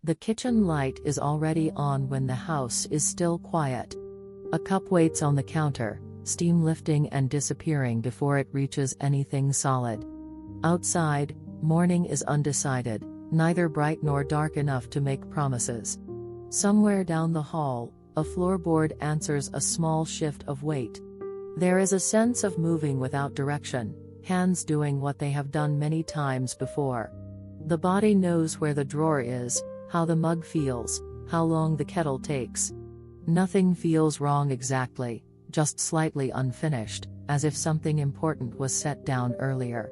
The kitchen light is already on when the house is still quiet. A cup waits on the counter, steam lifting and disappearing before it reaches anything solid. Outside, morning is undecided, neither bright nor dark enough to make promises. Somewhere down the hall, a floorboard answers a small shift of weight. There is a sense of moving without direction, hands doing what they have done many times before. The body knows where the drawer is, how the mug feels, how long the kettle takes. Nothing feels wrong exactly, just slightly unfinished, as if something important was set down earlier.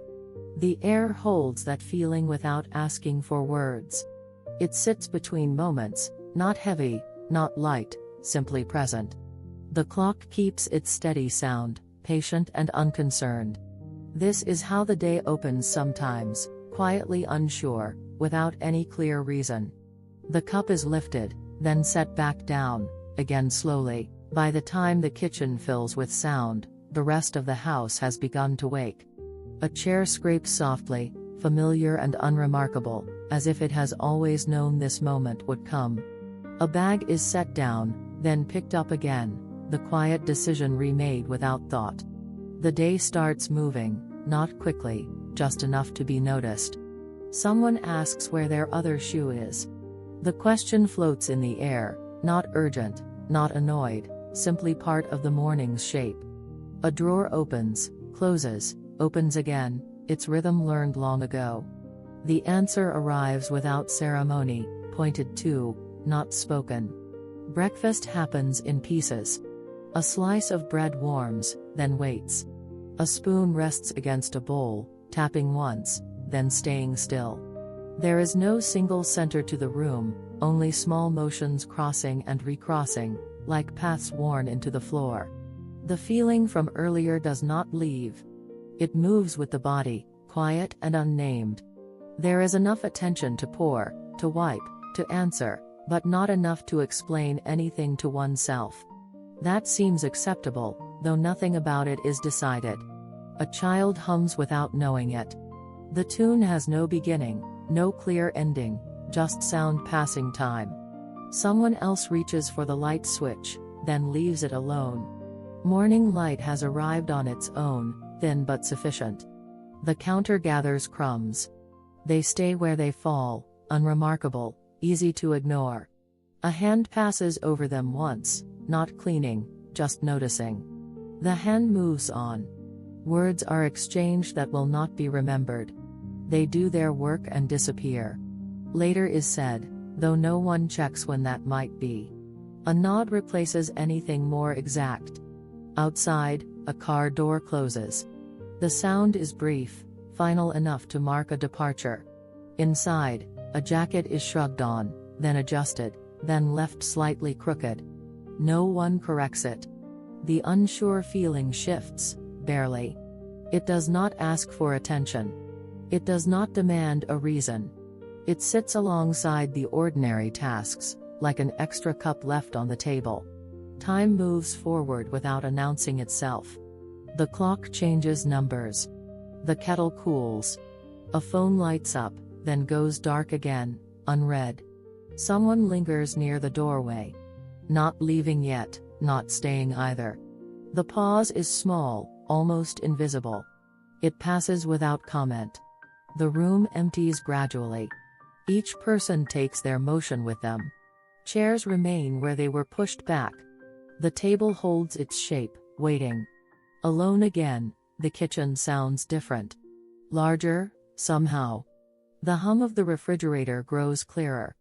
The air holds that feeling without asking for words. It sits between moments, not heavy, not light, simply present. The clock keeps its steady sound, patient and unconcerned. This is how the day opens sometimes, quietly unsure, without any clear reason. The cup is lifted, then set back down, again slowly. By the time the kitchen fills with sound, the rest of the house has begun to wake. A chair scrapes softly, familiar and unremarkable, as if it has always known this moment would come. A bag is set down, then picked up again, the quiet decision remade without thought. The day starts moving, not quickly, just enough to be noticed. Someone asks where their other shoe is. The question floats in the air, not urgent, not annoyed, simply part of the morning's shape. A drawer opens, closes, opens again, its rhythm learned long ago. The answer arrives without ceremony, pointed to, not spoken. Breakfast happens in pieces. A slice of bread warms, then waits. A spoon rests against a bowl, tapping once, then staying still. There is no single center to the room, only small motions crossing and recrossing, like paths worn into the floor. The feeling from earlier does not leave. It moves with the body, quiet and unnamed. There is enough attention to pour, to wipe, to answer, but not enough to explain anything to oneself. That seems acceptable, though nothing about it is decided. A child hums without knowing it. The tune has no beginning, no clear ending, just sound passing time. Someone else reaches for the light switch, then leaves it alone. Morning light has arrived on its own, thin but sufficient. The counter gathers crumbs. They stay where they fall, unremarkable, easy to ignore. A hand passes over them once, not cleaning, just noticing. The hand moves on. Words are exchanged that will not be remembered. They do their work and disappear. Later is said, though no one checks when that might be. A nod replaces anything more exact. Outside, a car door closes. The sound is brief, final enough to mark a departure. Inside, a jacket is shrugged on, then adjusted, then left slightly crooked. No one corrects it. The unsure feeling shifts, barely. It does not ask for attention. It does not demand a reason. It sits alongside the ordinary tasks, like an extra cup left on the table. Time moves forward without announcing itself. The clock changes numbers. The kettle cools. A phone lights up, then goes dark again, unread. Someone lingers near the doorway. Not leaving yet, not staying either. The pause is small, almost invisible. It passes without comment. The room empties gradually. Each person takes their motion with them. Chairs remain where they were pushed back. The table holds its shape, waiting. Alone again, the kitchen sounds different. Larger, somehow. The hum of the refrigerator grows clearer.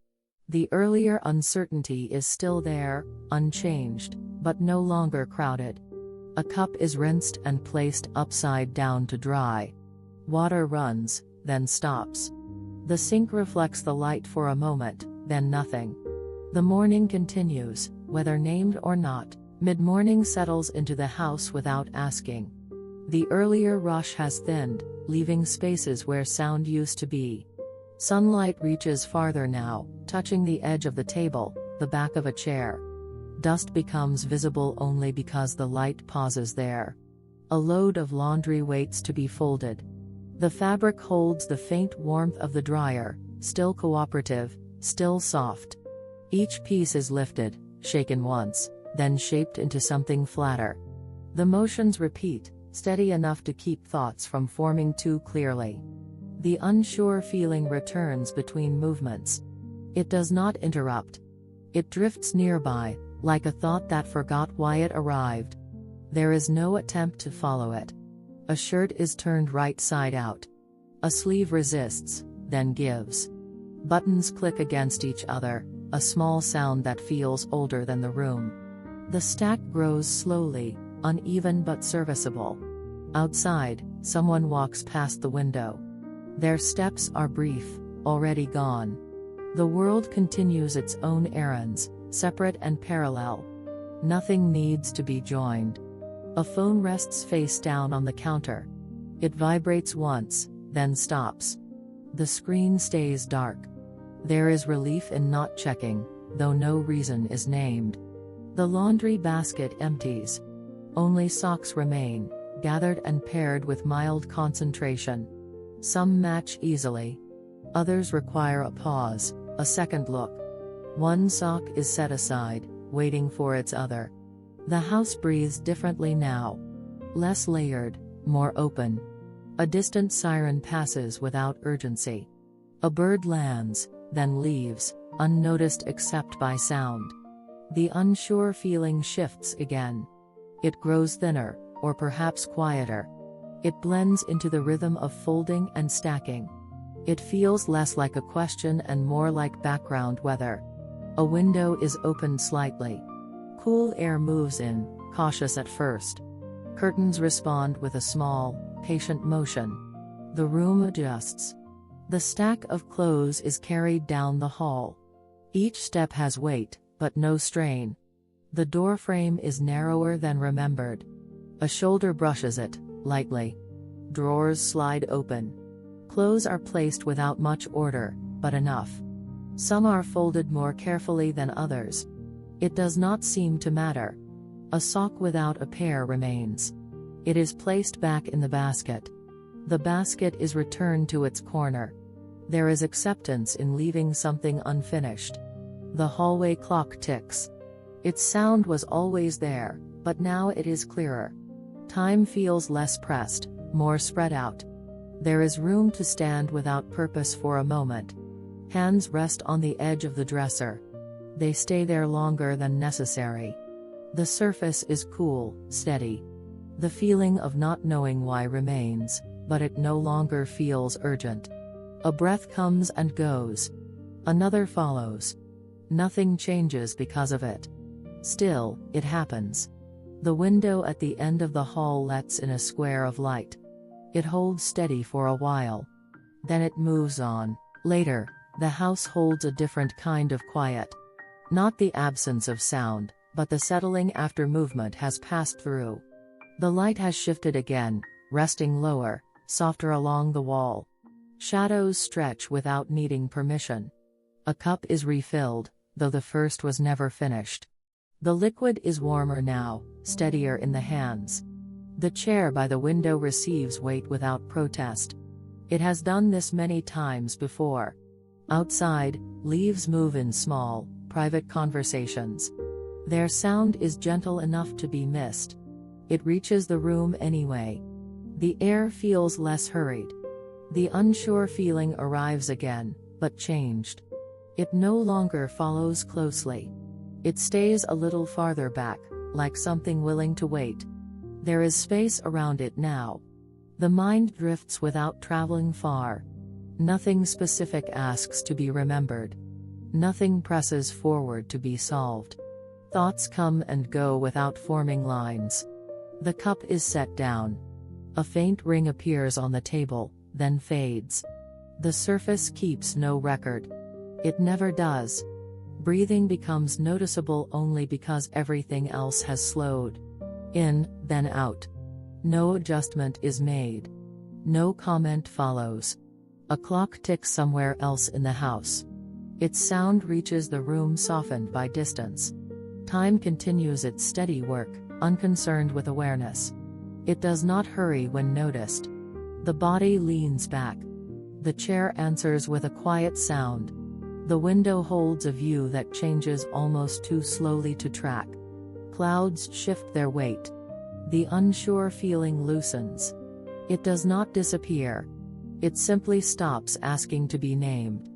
The earlier uncertainty is still there, unchanged, but no longer crowded. A cup is rinsed and placed upside down to dry. Water runs, then stops. The sink reflects the light for a moment, then nothing. The morning continues, whether named or not. Mid-morning settles into the house without asking. The earlier rush has thinned, leaving spaces where sound used to be. Sunlight reaches farther now, touching the edge of the table, the back of a chair. Dust becomes visible only because the light pauses there. A load of laundry waits to be folded. The fabric holds the faint warmth of the dryer, still cooperative, still soft. Each piece is lifted, shaken once, then shaped into something flatter. The motions repeat, steady enough to keep thoughts from forming too clearly. The unsure feeling returns between movements. It does not interrupt. It drifts nearby, like a thought that forgot why it arrived. There is no attempt to follow it. A shirt is turned right side out. A sleeve resists, then gives. Buttons click against each other, a small sound that feels older than the room. The stack grows slowly, uneven but serviceable. Outside, someone walks past the window. Their steps are brief, already gone. The world continues its own errands, separate and parallel. Nothing needs to be joined. A phone rests face down on the counter. It vibrates once, then stops. The screen stays dark. There is relief in not checking, though no reason is named. The laundry basket empties. Only socks remain, gathered and paired with mild concentration. Some match easily. Others require a pause, a second look. One sock is set aside, waiting for its other. The house breathes differently now. Less layered, more open. A distant siren passes without urgency. A bird lands, then leaves, unnoticed except by sound. The unsure feeling shifts again. It grows thinner, or perhaps quieter. It blends into the rhythm of folding and stacking. It feels less like a question and more like background weather. A window is opened slightly. Cool air moves in, cautious at first. Curtains respond with a small, patient motion. The room adjusts. The stack of clothes is carried down the hall. Each step has weight, but no strain. The door frame is narrower than remembered. A shoulder brushes it, lightly. Drawers slide open. Clothes are placed without much order, but enough. Some are folded more carefully than others. It does not seem to matter. A sock without a pair remains. It is placed back in the basket. The basket is returned to its corner. There is acceptance in leaving something unfinished. The hallway clock ticks. Its sound was always there, but now it is clearer. Time feels less pressed, more spread out. There is room to stand without purpose for a moment. Hands rest on the edge of the dresser. They stay there longer than necessary. The surface is cool, steady. The feeling of not knowing why remains, but it no longer feels urgent. A breath comes and goes. Another follows. Nothing changes because of it. Still, it happens. The window at the end of the hall lets in a square of light. It holds steady for a while. Then it moves on. Later, the house holds a different kind of quiet. Not the absence of sound, but the settling after movement has passed through. The light has shifted again, resting lower, softer along the wall. Shadows stretch without needing permission. A cup is refilled, though the first was never finished. The liquid is warmer now, steadier in the hands. The chair by the window receives weight without protest. It has done this many times before. Outside, leaves move in small, private conversations. Their sound is gentle enough to be missed. It reaches the room anyway. The air feels less hurried. The unsure feeling arrives again, but changed. It no longer follows closely. It stays a little farther back, like something willing to wait. There is space around it now. The mind drifts without traveling far. Nothing specific asks to be remembered. Nothing presses forward to be solved. Thoughts come and go without forming lines. The cup is set down. A faint ring appears on the table, then fades. The surface keeps no record. It never does. Breathing becomes noticeable only because everything else has slowed. In, then out. No adjustment is made. No comment follows. A clock ticks somewhere else in the house. Its sound reaches the room softened by distance. Time continues its steady work, unconcerned with awareness. It does not hurry when noticed. The body leans back. The chair answers with a quiet sound. The window holds a view that changes almost too slowly to track. Clouds shift their weight. The unsure feeling loosens. It does not disappear. It simply stops asking to be named.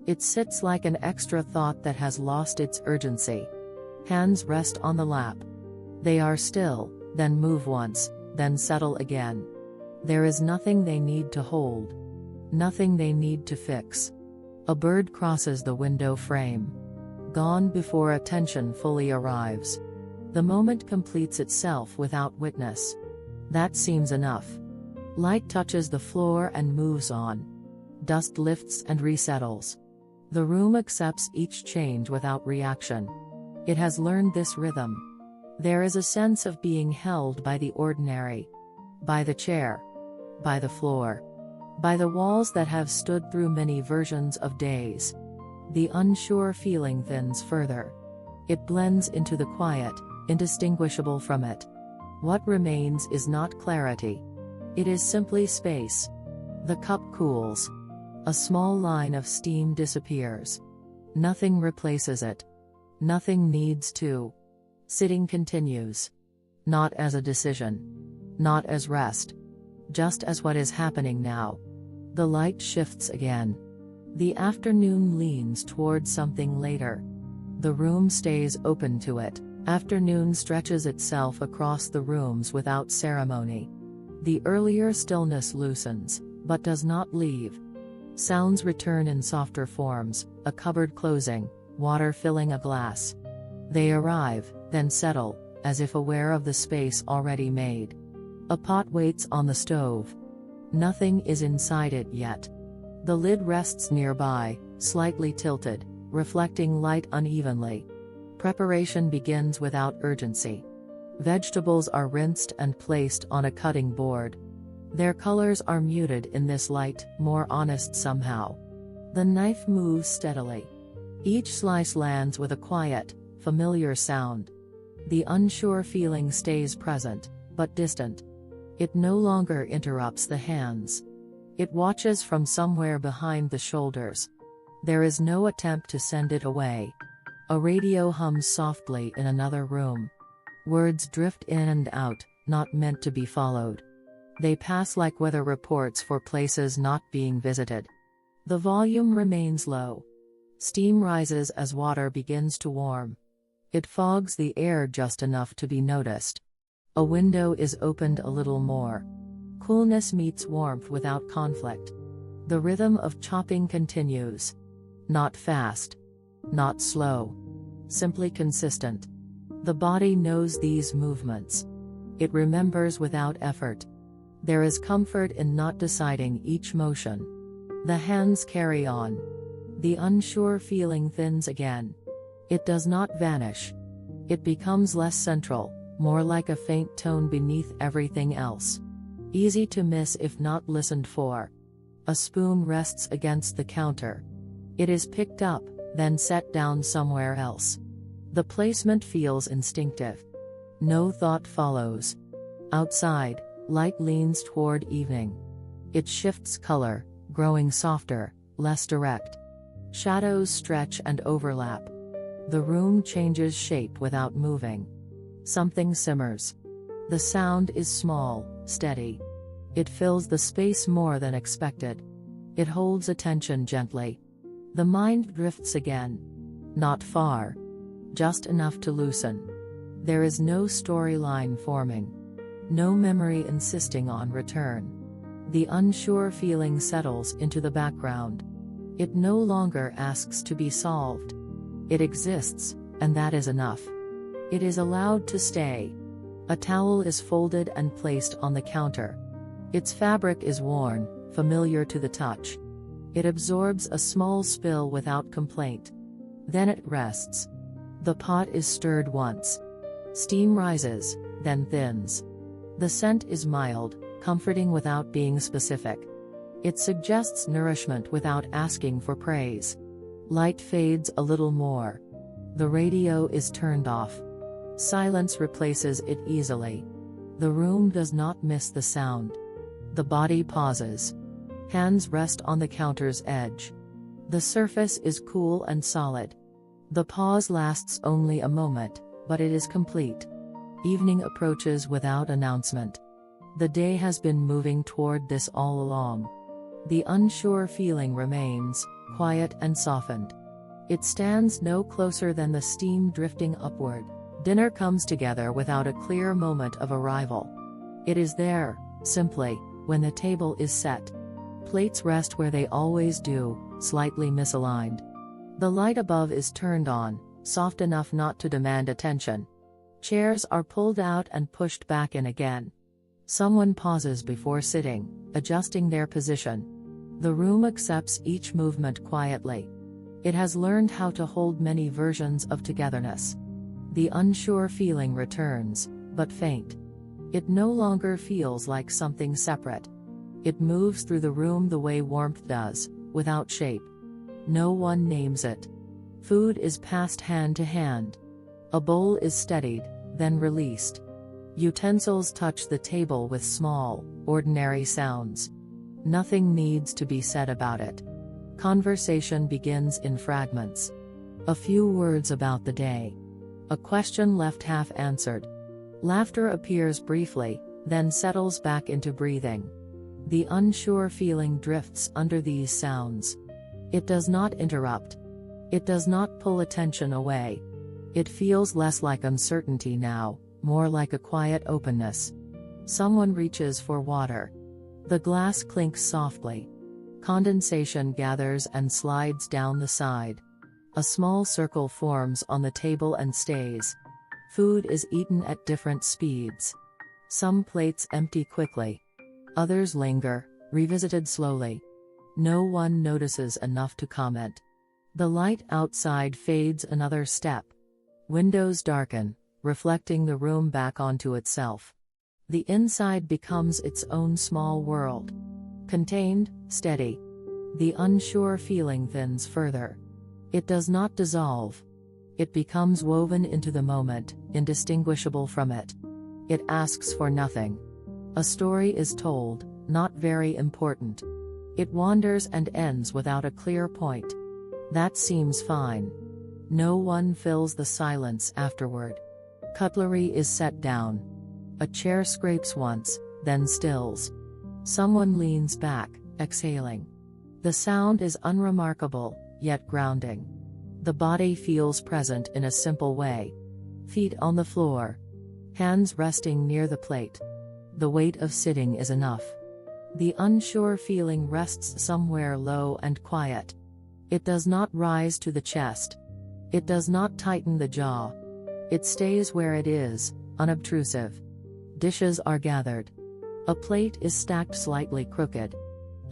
It sits like an extra thought that has lost its urgency. Hands rest on the lap. They are still, then move once, then settle again. There is nothing they need to hold. Nothing they need to fix. A bird crosses the window frame. Gone before attention fully arrives. The moment completes itself without witness. That seems enough. Light touches the floor and moves on. Dust lifts and resettles. The room accepts each change without reaction. It has learned this rhythm. There is a sense of being held by the ordinary. By the chair. By the floor. By the walls that have stood through many versions of days. The unsure feeling thins further. It blends into the quiet, indistinguishable from it. What remains is not clarity. It is simply space. The cup cools. A small line of steam disappears. Nothing replaces it. Nothing needs to. Sitting continues. Not as a decision. Not as rest. Just as what is happening now. The light shifts again. The afternoon leans toward something later. The room stays open to it. Afternoon stretches itself across the rooms without ceremony. The earlier stillness loosens, but does not leave. Sounds return in softer forms, a cupboard closing, water filling a glass. They arrive, then settle, as if aware of the space already made. A pot waits on the stove. Nothing is inside it yet. The lid rests nearby, slightly tilted, reflecting light unevenly. Preparation begins without urgency. Vegetables are rinsed and placed on a cutting board. Their colors are muted in this light, more honest somehow. The knife moves steadily. Each slice lands with a quiet, familiar sound. The unsure feeling stays present, but distant. It no longer interrupts the hands. It watches from somewhere behind the shoulders. There is no attempt to send it away. A radio hums softly in another room. Words drift in and out, not meant to be followed. They pass like weather reports for places not being visited. The volume remains low. Steam rises as water begins to warm. It fogs the air just enough to be noticed. A window is opened a little more. Coolness meets warmth without conflict. The rhythm of chopping continues. Not fast. Not slow. Simply consistent. The body knows these movements. It remembers without effort. There is comfort in not deciding each motion. The hands carry on. The unsure feeling thins again. It does not vanish. It becomes less central, more like a faint tone beneath everything else. Easy to miss if not listened for. A spoon rests against the counter. It is picked up, then set down somewhere else. The placement feels instinctive. No thought follows. Outside, light leans toward evening. It shifts color, growing softer, less direct. Shadows stretch and overlap. The room changes shape without moving. Something simmers. The sound is small, steady. It fills the space more than expected. It holds attention gently. The mind drifts again. Not far. Just enough to loosen. There is no storyline forming. No memory insisting on return. The unsure feeling settles into the background. It no longer asks to be solved. It exists, and that is enough. It is allowed to stay. A towel is folded and placed on the counter. Its fabric is worn, familiar to the touch. It absorbs a small spill without complaint. Then it rests. The pot is stirred once. Steam rises, then thins. The scent is mild, comforting without being specific. It suggests nourishment without asking for praise. Light fades a little more. The radio is turned off. Silence replaces it easily. The room does not miss the sound. The body pauses. Hands rest on the counter's edge. The surface is cool and solid. The pause lasts only a moment, but it is complete. Evening approaches without announcement. The day has been moving toward this all along. The unsure feeling remains, quiet and softened. It stands no closer than the steam drifting upward. Dinner comes together without a clear moment of arrival. It is there, simply, when the table is set. Plates rest where they always do, slightly misaligned. The light above is turned on, soft enough not to demand attention. Chairs are pulled out and pushed back in again. Someone pauses before sitting, adjusting their position. The room accepts each movement quietly. It has learned how to hold many versions of togetherness. The unsure feeling returns, but faint. It no longer feels like something separate. It moves through the room the way warmth does, without shape. No one names it. Food is passed hand to hand. A bowl is steadied, then released. Utensils touch the table with small, ordinary sounds. Nothing needs to be said about it. Conversation begins in fragments. A few words about the day. A question left half answered. Laughter appears briefly, then settles back into breathing. The unsure feeling drifts under these sounds. It does not interrupt. It does not pull attention away. It feels less like uncertainty now, more like a quiet openness. Someone reaches for water. The glass clinks softly. Condensation gathers and slides down the side. A small circle forms on the table and stays. Food is eaten at different speeds. Some plates empty quickly. Others linger, revisited slowly. No one notices enough to comment. The light outside fades another step. Windows darken, reflecting the room back onto itself. The inside becomes its own small world. Contained, steady. The unsure feeling thins further. It does not dissolve. It becomes woven into the moment, indistinguishable from it. It asks for nothing. A story is told, not very important. It wanders and ends without a clear point. That seems fine. No one fills the silence afterward. Cutlery is set down. A chair scrapes once, then stills. Someone leans back, exhaling. The sound is unremarkable, yet grounding. The body feels present in a simple way. Feet on the floor. Hands resting near the plate. The weight of sitting is enough. The unsure feeling rests somewhere low and quiet. It does not rise to the chest. It does not tighten the jaw. It stays where it is, unobtrusive. Dishes are gathered. A plate is stacked slightly crooked.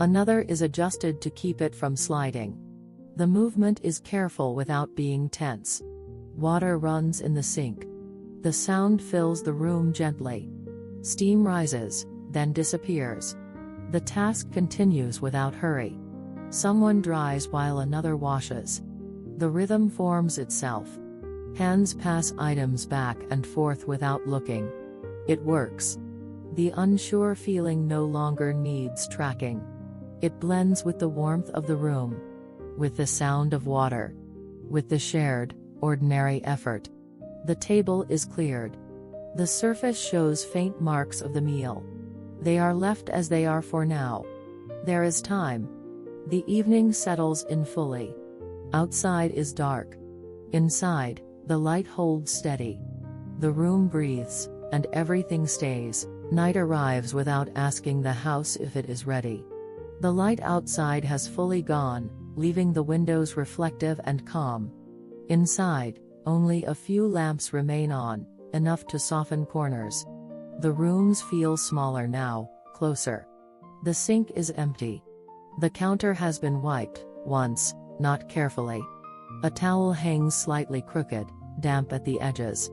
Another is adjusted to keep it from sliding. The movement is careful without being tense. Water runs in the sink. The sound fills the room gently. Steam rises, then disappears. The task continues without hurry. Someone dries while another washes. The rhythm forms itself. Hands pass items back and forth without looking. It works. The unsure feeling no longer needs tracking. It blends with the warmth of the room, with the sound of water, with the shared, ordinary effort. The table is cleared. The surface shows faint marks of the meal. They are left as they are for now. There is time. The evening settles in fully. Outside is dark. Inside, the light holds steady. The room breathes, and everything stays. Night arrives without asking the house if it is ready. The light outside has fully gone, leaving the windows reflective and calm. Inside, only a few lamps remain on, enough to soften corners. The rooms feel smaller now, closer. The sink is empty. The counter has been wiped, once, not carefully. A towel hangs slightly crooked, damp at the edges.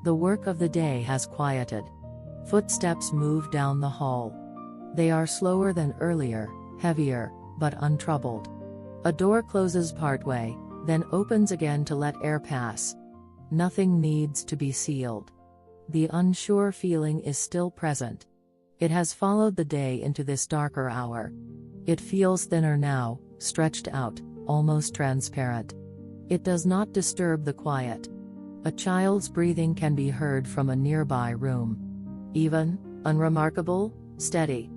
The work of the day has quieted. Footsteps move down the hall. They are slower than earlier, heavier, but untroubled. A door closes partway, then opens again to let air pass. Nothing needs to be sealed. The unsure feeling is still present. It has followed the day into this darker hour. It feels thinner now, stretched out, almost transparent. It does not disturb the quiet. A child's breathing can be heard from a nearby room. Even, unremarkable, steady.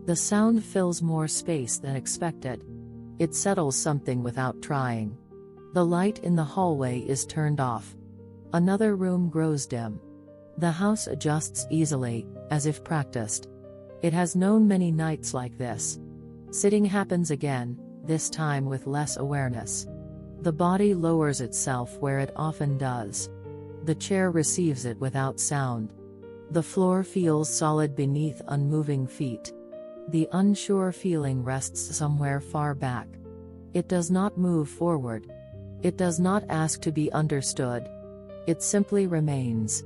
The sound fills more space than expected. It settles something without trying. The light in the hallway is turned off. Another room grows dim. The house adjusts easily, as if practiced. It has known many nights like this. Sitting happens again, this time with less awareness. The body lowers itself where it often does. The chair receives it without sound. The floor feels solid beneath unmoving feet. The unsure feeling rests somewhere far back. It does not move forward. It does not ask to be understood. It simply remains.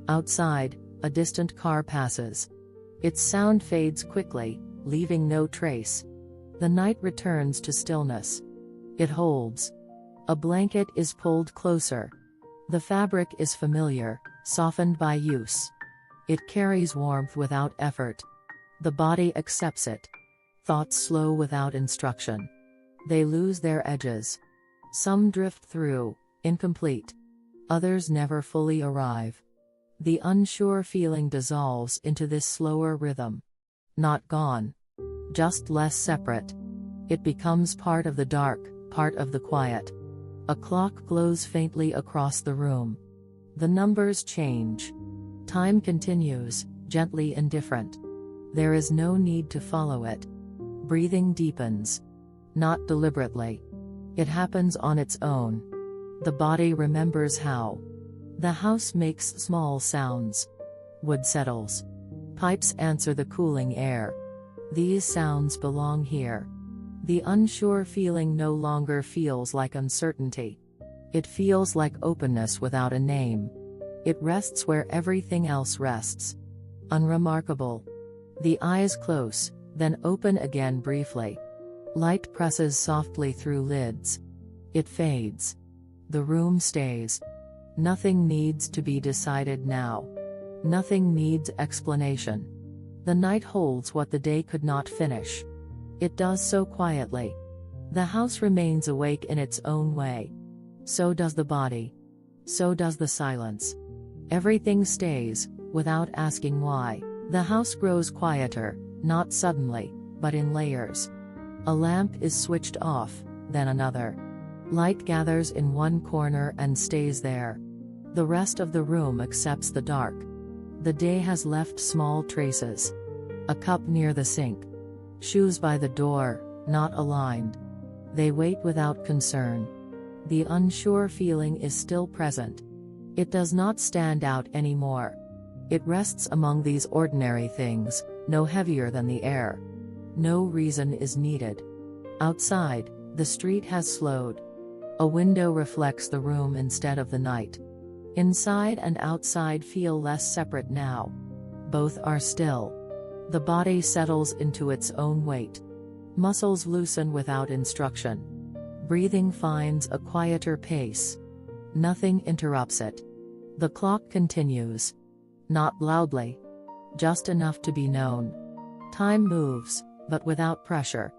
Outside, a distant car passes. Its sound fades quickly, leaving no trace. The night returns to stillness. It holds. A blanket is pulled closer. The fabric is familiar, softened by use. It carries warmth without effort. The body accepts it. Thoughts slow without instruction. They lose their edges. Some drift through, incomplete. Others never fully arrive. The unsure feeling dissolves into this slower rhythm. Not gone. Just less separate. It becomes part of the dark, part of the quiet. A clock glows faintly across the room. The numbers change. Time continues, gently indifferent. There is no need to follow it. Breathing deepens. Not deliberately. It happens on its own. The body remembers how. The house makes small sounds. Wood settles. Pipes answer the cooling air. These sounds belong here. The unsure feeling no longer feels like uncertainty. It feels like openness without a name. It rests where everything else rests. Unremarkable. The eyes close, then open again briefly. Light presses softly through lids. It fades. The room stays. Nothing needs to be decided now. Nothing needs explanation. The night holds what the day could not finish. It does so quietly. The house remains awake in its own way. So does the body. So does the silence. Everything stays, without asking why. The house grows quieter, not suddenly, but in layers. A lamp is switched off, then another. Light gathers in one corner and stays there. The rest of the room accepts the dark. The day has left small traces. A cup near the sink. Shoes by the door, not aligned. They wait without concern. The unsure feeling is still present. It does not stand out anymore. It rests among these ordinary things, no heavier than the air. No reason is needed. Outside, the street has slowed. A window reflects the room instead of the night. Inside and outside feel less separate now. Both are still. The body settles into its own weight. Muscles loosen without instruction. Breathing finds a quieter pace. Nothing interrupts it. The clock continues. Not loudly. Just enough to be known. Time moves, but without pressure.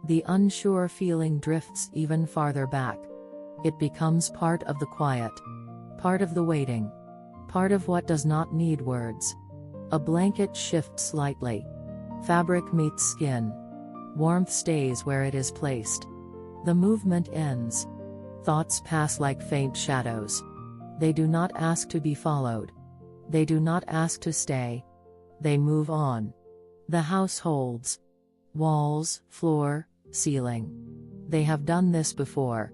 The unsure feeling drifts even farther back. It becomes part of the quiet. Part of the waiting. Part of what does not need words. A blanket shifts lightly. Fabric meets skin. Warmth stays where it is placed. The movement ends. Thoughts pass like faint shadows. They do not ask to be followed. They do not ask to stay. They move on. The house holds. Walls, floor, ceiling. They have done this before.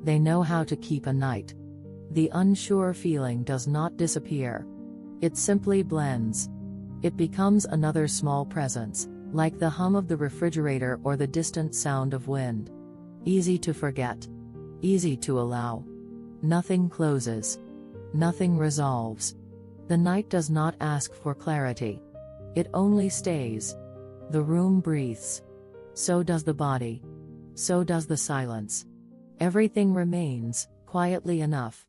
They know how to keep a night. The unsure feeling does not disappear. It simply blends. It becomes another small presence, like the hum of the refrigerator or the distant sound of wind. Easy to forget. Easy to allow. Nothing closes. Nothing resolves. The night does not ask for clarity. It only stays. The room breathes. So does the body. So does the silence. Everything remains, quietly enough.